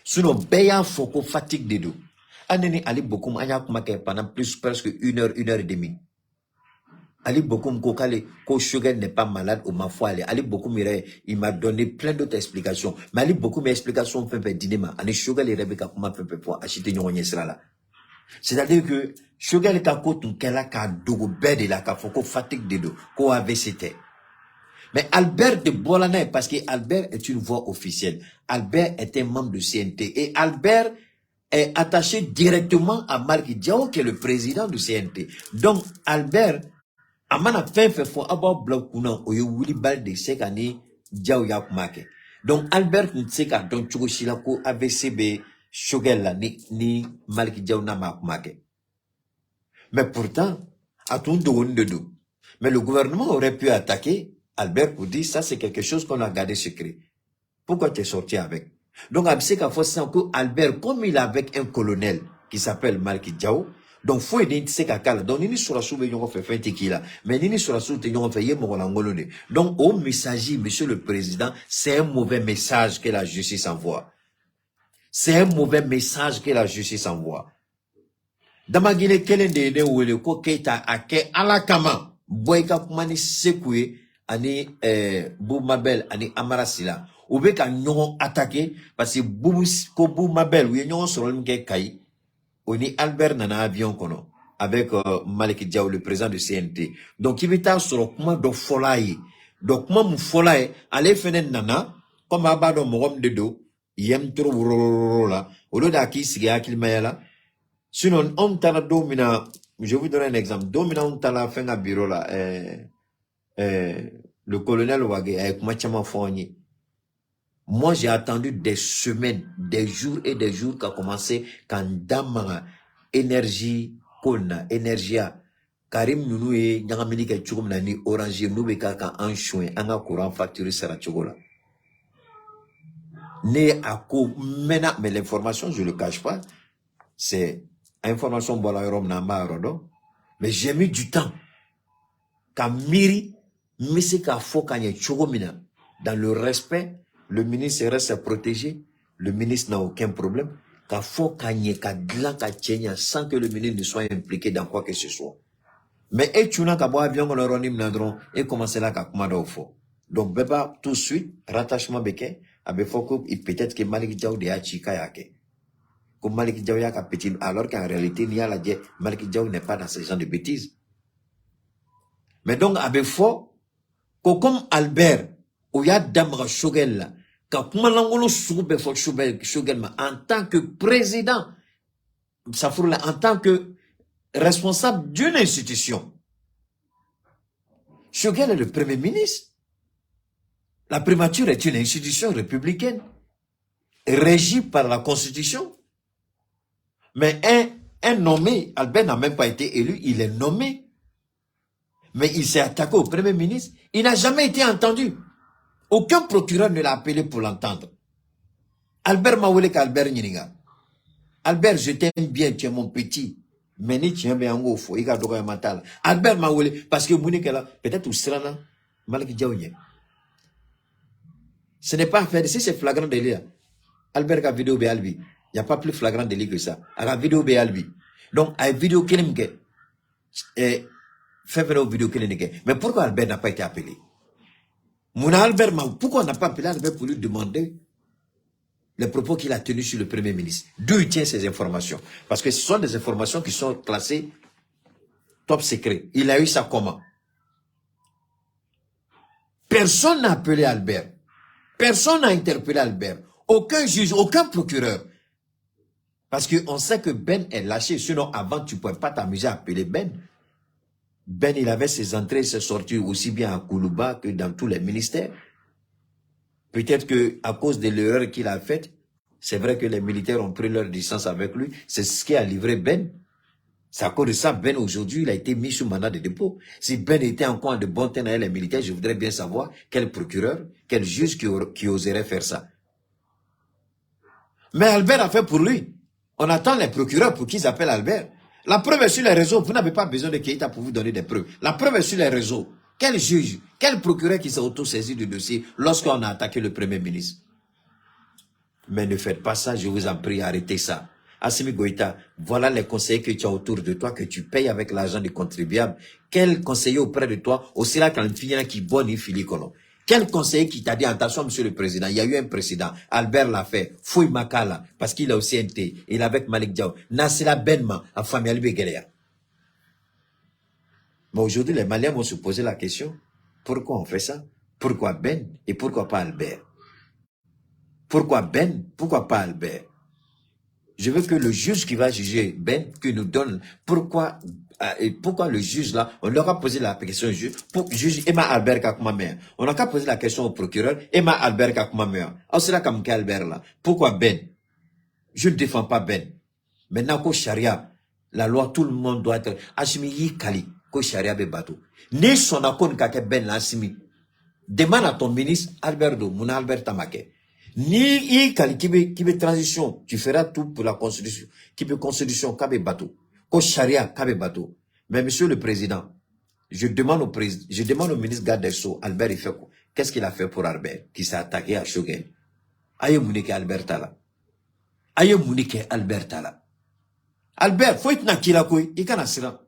sinon bɛɛ y'a fɔ ko fatigue de don hali ni Ali Bokoum an y'a kuma kɛ pendant presque une heure et demie Ali Bokoum ko k'ale ko Choguel n'est pas malade o ma fɔ ale Ali Bokoum yɛrɛ il m'a donné plein d'autres explications mais Ali Bokoum explication fɛn fɛn di ne ma ani Choguel yɛrɛ bɛ ka kuma fɛn fɛn fɔ a si tɛ ɲɔgɔn ɲɛ sira la c'est-à-dire que Choguel ka ko tun kɛla k'a dogo bɛɛ de la k'a fɔ ko fatigue de don ko AVC tɛ mais Albert de Bolana, parce que Albert est une voix officielle. Albert est un membre de CNT. Et Albert est attaché directement à Malki Diao, qui est le président du CNT. Donc, Albert, a mana fait fond aba blokuna oyo wuli balde sekani Diao yakumake. Donc, Albert ne sait qu'à don Chugoshilako AVCB Choguel la ni Malki Diao na makumake. Mais pourtant, à tout de dos. Mais le gouvernement aurait pu attaquer Albert pour dire ça c'est quelque chose qu'on a gardé secret. Pourquoi tu es sorti avec? Donc Absek a fait ça que Albert, comme il est avec un colonel qui s'appelle Malki Diao, donc faut aider ce kala. Donc nini sur la soupe yon fait fin tequila, mais nini sur la soupe yon fait yé morangolone. Donc au messager, monsieur le président, c'est un mauvais message que la justice envoie. C'est un mauvais message que la justice envoie. Damagine kelen de ou le ko keita ake alakama boyka kumani sekwe ani Bou Mabel ani Amara Sila ou be ka ñongon attaqué parce que Bou Mabel ou ñongon soro mke kay oni Albert nana avion kono avec Malik Diaw le président du CNT donc il va soro kuma do folaye donc kuma mu folaye ale fenen nana comme abado mogom de do yem tro la au lieu d'aki sigi akil mayala sinon on tala domina je vous donne un exemple domina on tala fenga bureau là le colonel Wagé avec Machama Fogni. Moi, j'ai attendu des semaines, des jours et des jours qu'a commencé quand Damara, énergie, Kona, énergia, Karim Nounou et Nyangamini Ketchoukoum Nani, Orange, Noubeka, quand un chouin, un courant facturé sera Tchogola. Né à coup, maintenant, mais l'information, je ne le cache pas, c'est information, mais j'ai mis du temps. Quand Miri, Misika Fokanye Chogomina, dans le respect, le ministre reste protégé, le ministre n'a aucun problème. Ka Fokanye, ka Glan, ka Tchenya, sans que le ministre ne soit impliqué dans quoi que ce soit. Mais et tu n'as qu'à boire bien qu'on le nadron et commencer là qu'à commander au fond. Donc, beba, tout de suite, rattachement beke, avec Foko, peut-être que Malik Diaw de Hachika yake. Comme Malik Diaw yaka petit, alors qu'en réalité, n'y a la dit, Malik Diaw n'est pas dans ce genre de bêtises. Mais donc, avec Foko, comme Albert, où y a Damra Choguel, quand Kumalangolo soube fo Choguel, en tant que président, ça fout là, en tant que responsable d'une institution. Choguel est le premier ministre. La primature est une institution républicaine, régie par la Constitution. Mais un nommé, Albert n'a même pas été élu, il est nommé. Mais il s'est attaqué au Premier ministre. Il n'a jamais été entendu. Aucun procureur ne l'a appelé pour l'entendre. Albert Mawele qu'Albert Nyiniga. Albert, je t'aime bien, tu es mon petit. Mais ni tu es bien en faux, il a droit à mental. Albert Mawele, parce que Mounikela, peut-être ou Srana, Malaki Diaouye. Ce n'est pas fait, si c'est flagrant délit. Albert a vidéo Béalbi. Il n'y a pas plus flagrant délit que ça. À la vidéo Béalbi. Donc, à la vidéo Kelimke. Fait une vidéo mais pourquoi Albert n'a pas été appelé? Mon Albert, pourquoi on n'a pas appelé Albert pour lui demander les propos qu'il a tenus sur le Premier ministre. D'où il tient ces informations? Parce que ce sont des informations qui sont classées top secret. Il a eu ça comment? Personne n'a appelé Albert. Personne n'a interpellé Albert. Aucun juge, aucun procureur. Parce qu'on sait que Ben est lâché. Sinon, avant, tu ne pouvais pas t'amuser à appeler Ben. Ben, il avait ses entrées et ses sorties aussi bien à Koulouba que dans tous les ministères. Peut-être qu'à cause de l'erreur qu'il a faite, c'est vrai que les militaires ont pris leur distance avec lui. C'est ce qui a livré Ben. C'est à cause de ça, Ben, aujourd'hui, il a été mis sous mandat de dépôt. Si Ben était encore de bon terme avec les militaires, je voudrais bien savoir quel procureur, quel juge qui oserait faire ça. Mais Albert a fait pour lui. On attend les procureurs pour qu'ils appellent Albert. La preuve est sur les réseaux. Vous n'avez pas besoin de Keïta pour vous donner des preuves. La preuve est sur les réseaux. Quel juge, quel procureur qui s'est auto-saisi du dossier lorsqu'on a attaqué le Premier ministre? Mais ne faites pas ça, je vous en prie, arrêtez ça. Assimi Goïta, voilà les conseillers que tu as autour de toi, que tu payes avec l'argent du contribuable. Quel conseiller auprès de toi, aussi là quand il qui bonne et filicono? Quel conseiller qui t'a dit, attention, monsieur le président, il y a eu un président, Albert l'a fait, Fouy Makala, parce qu'il a aussi été, il est avec Malik Diaw, Nassila Benma, à famille Albéguéléa. Mais aujourd'hui, les Maliens vont se poser la question, pourquoi on fait ça? Pourquoi Ben et pourquoi pas Albert? Pourquoi Ben? Pourquoi pas Albert? Je veux que le juge qui va juger Ben, qui nous donne pourquoi le juge là, on leur a posé la question au juge, pour juge Emma Albert Kakumamer. On n'a qu'à poser la question au procureur, Emma Albert Kakumamer. Alors c'est là comme Albert là. Pourquoi Ben? Je ne défends pas Ben. Maintenant qu'au charia, la loi, tout le monde doit être Asimi yi kali, qu'au charia be bateau. Ni son akon kake Ben la Asimi. Demande à ton ministre Albert Do, mon Albert Tamake. Ni i kali qui be transition, tu feras tout pour la constitution. Qui be constitution, kabe bateau. Ko charia, kabe bateau. Mais monsieur le président, je demande au ministre garde des Sceaux, Albert, il fait quoi? Qu'est-ce qu'il a fait pour Albert, qui s'est attaqué à Shogun? Aye mounike Albert Tala. Aye mounike Albert Tala. Albert, faut être nakila koi, il kana sira.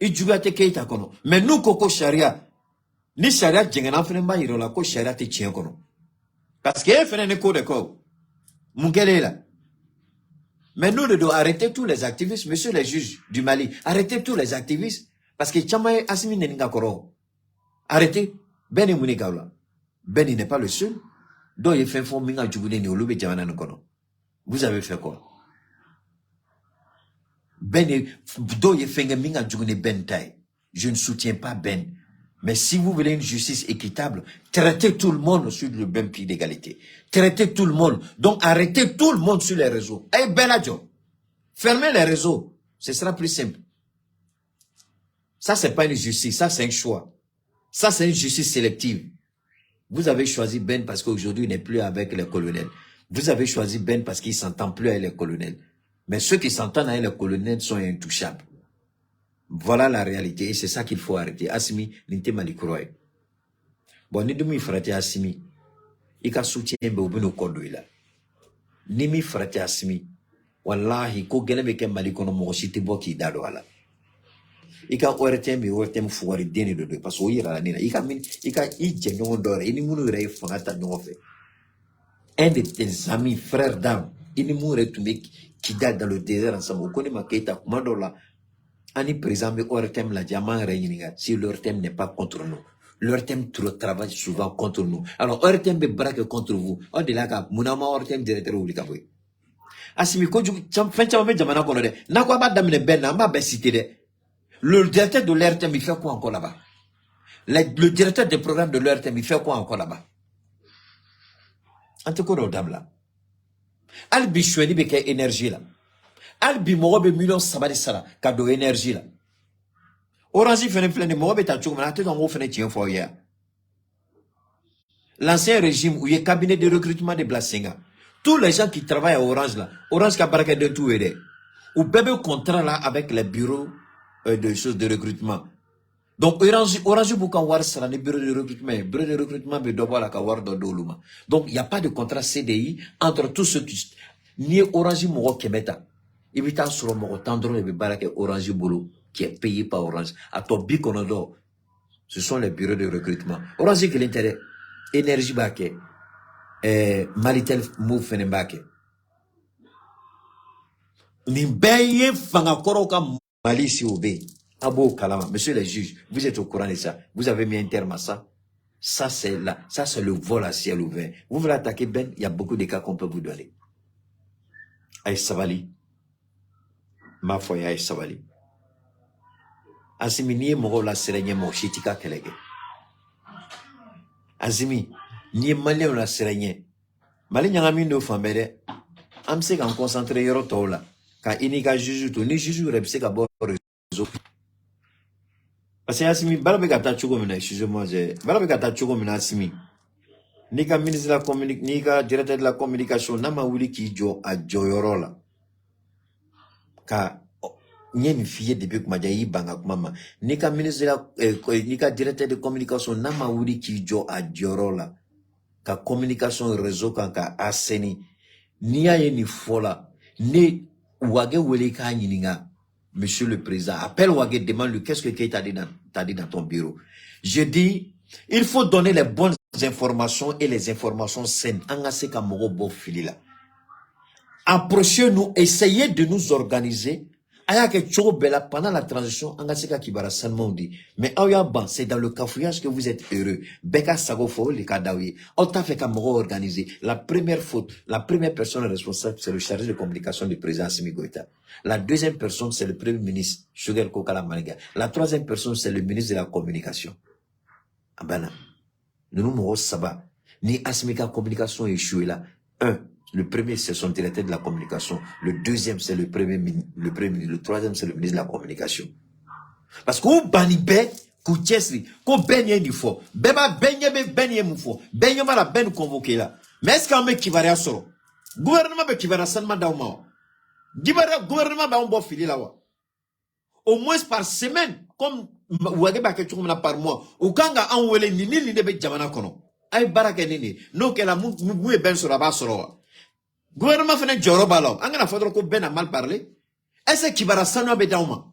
Il joue à te keita kono. Mais nous, koko charia, ni charia djengana feneba irola, ko charia te tient kono. Parce qu'il y a un cours de corps. là. Mais nous devons arrêter tous les activistes, monsieur les juges du Mali. Arrêtez tous les activistes. Parce que Chamaye Asimi Neninga Koro. Arrêtez. Ben Mounikaula. Ben n'est pas le seul. Donc il fait un minga djougoune ni olube djamana nkono. Vous avez fait quoi? Ben do il fait un minga djougoune Ben taille. Je ne soutiens pas Ben. Mais si vous voulez une justice équitable, traitez tout le monde sur le même pied d'égalité. Traitez tout le monde. Donc arrêtez tout le monde sur les réseaux. Eh ben là, fermez les réseaux. Ce sera plus simple. Ça, c'est pas une justice. Ça, c'est un choix. Ça, c'est une justice sélective. Vous avez choisi Ben parce qu'aujourd'hui, il n'est plus avec les colonels. Vous avez choisi Ben parce qu'il ne s'entend plus avec les colonels. Mais ceux qui s'entendent avec les colonels sont intouchables. Voilà la réalité et c'est ça qu'il faut arrêter. Asimi, n'inte malikroye. Bon, ni demi frate Asimi. Ika soutien be obino kodo ila. Ni mi frate Asimi. Wallahi, ko gele meke malikono mo shiti boki dado ala. Ika oretem fuwari deni dodo. Parce que ira la nina. Ika ije nyongo dore. Ini munu rei fangata nyongo fe. Un de tes amis, frères d'âme, ini munu rei tume kidal dans le désert ensemble. Kone makeita kumando la. Ani présent, leur thème la diamant réuniga. Si leur thème n'est pas contre nous, leur thème travaille souvent contre nous. Alors, leur thème est braque contre vous. On dit là, mounama leur thème directeur ou l'ikaboui. Asimi ko fin chamame jamana kono de. Na kwa ba damine ben na ma cité de. Le directeur de leur thème il fait quoi encore là-bas? Le directeur des programmes de leur thème il fait quoi encore là-bas? En tout cas, dame là. Al bichoueni beke énergie là. Albi mogobe million sabari sara kado énergie là. Orange fene plein de mogobe ta tchouma na te dongo fene tien foyer. L'ancien régime où il y a cabinet de recrutement de Blasenga. Tous les gens qui travaillent à Orange là, Orange qui baraka de tout aider. Ou bébé contrat là avec les bureaux de choses de recrutement. Donc Orange boukan war sara les bureaux de recrutement be dobo la ka war do doluma. Donc il y a pas de contrat CDI entre tous ceux qui ni Orange mogo kemeta. Il y a sur mon tendron et baraka Orange Boulot qui est payé par Orange. À ton biconodo, ce sont les bureaux de recrutement. Orange qui l'intérêt, énergie baké. Maritel Mou Fenembake. Ni fanga koroka Mali si obe. Abo Kalama, monsieur le juge, vous êtes au courant de ça. Vous avez mis un terme à ça. Ça, c'est le vol à ciel ouvert. Vous voulez attaquer Ben, il y a beaucoup de cas qu'on peut vous donner. Aïe Savali. Ma foi, Aïe Savali. Asimi, ni moro la serenye mo shitika kelege. Asimi, ni malien la serenye. Mali nyangami no fambere. Amse kan concentré yoro tola. Ka inika juju to ni juju repse ka bo réseau. Parce que Asimi, balabe gata chugo mina, excusez-moi, balabe gata chugo mina Asimi. Nika ministre de la communication, nika directeur de la communication, nama wuli ki jo a joyorola. Ka nye mi fiye depuis que maja yi banga kumama. Nika ministre de la, nika directeur de communication, nama wuli ki jo a joyorola. Ka communication réseau ka aseni. Nia ye ni fola. Ni wage wele ka nyininga. Monsieur le Président, appelle Wagé, demande-lui qu'est-ce que Keita t'a dit dans ton bureau. Je dis, il faut donner les bonnes informations et les informations saines. Approchez-nous, essayez de nous organiser. Pendant la transition, mais c'est dans le cafouillage que vous êtes heureux. Organiser. La première faute, la première personne responsable, c'est le chargé de communication du président Assimi Goïta. La deuxième personne, c'est le premier ministre, Shugel Kokala Maniga. La troisième personne, c'est le ministre de la communication. Abana. Nous Saba. Ni Asmika communication échoué là. Le premier, c'est son directeur de la communication. Le deuxième, c'est le premier ministre. Le troisième, c'est le ministre de la communication. Parce que vous banibé, koutiesri, qu'on baigne du faux. Bema baigne moufo. Baigne ma la ben convoqué là. Mais est-ce qu'on met qui va rien sur? Gouvernement qui va seulement d'auma. Gouvernement va un bon filet là. Au moins par semaine, comme Ouageba que tu par mois. Ou quand on a ni de jamana kono. Aïe baraka nini. Non que la mou ben sur la base sur gouvernement fait un jorobalo. Angana faudra ko ben a mal parlé. Est-ce que Kibara Sana Bedauma?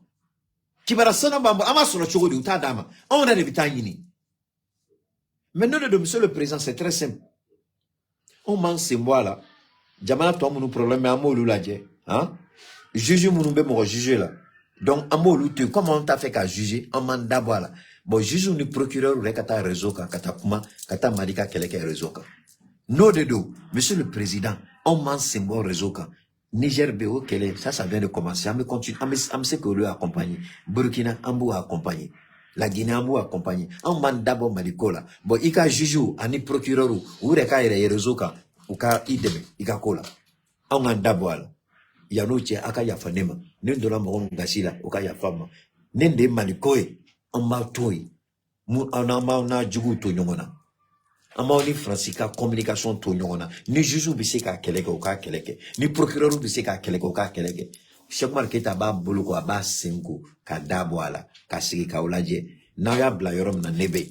Kibara Sana Bamba, Amas sur le choco du Tadama. On a des vitayini. Maintenant, de monsieur le président, c'est très simple. On mange ces mois là. Jamana toi mon problème, à moi l'ouladje. Hein? Juge mon be juger là. Donc, à moi l'outé, comment on t'a fait qu'à juger? On m'a d'abord là. Bon, juge le procureur ou le kata réseau kata kuma, kata marika keleke réseau ka. No de do, monsieur le président, on mange ces mots réseau ka. Niger BO, ça vient de commencer. On continue, on sait que lui accompagner. Burkina, on accompagner. La Guinée, on accompagner. On m'a d'abord malikola. Bon, il y a juge, ani procureur ou reka réseau ka, ou ka ideme, il y a kola. On m'a d'abord là. Yanoche aka ya fanema nendo la mo ngasila oka ya fama nende malikoe on toy mu na jugu to nyongona ama ni francika communication to nyongona ni juju biseka keleke oka keleke ni procureur biseka keleke oka keleke chaque marketa ba buluko ba senko ka dabwala ka sigi ka ulaje na ya bla yorom na nebe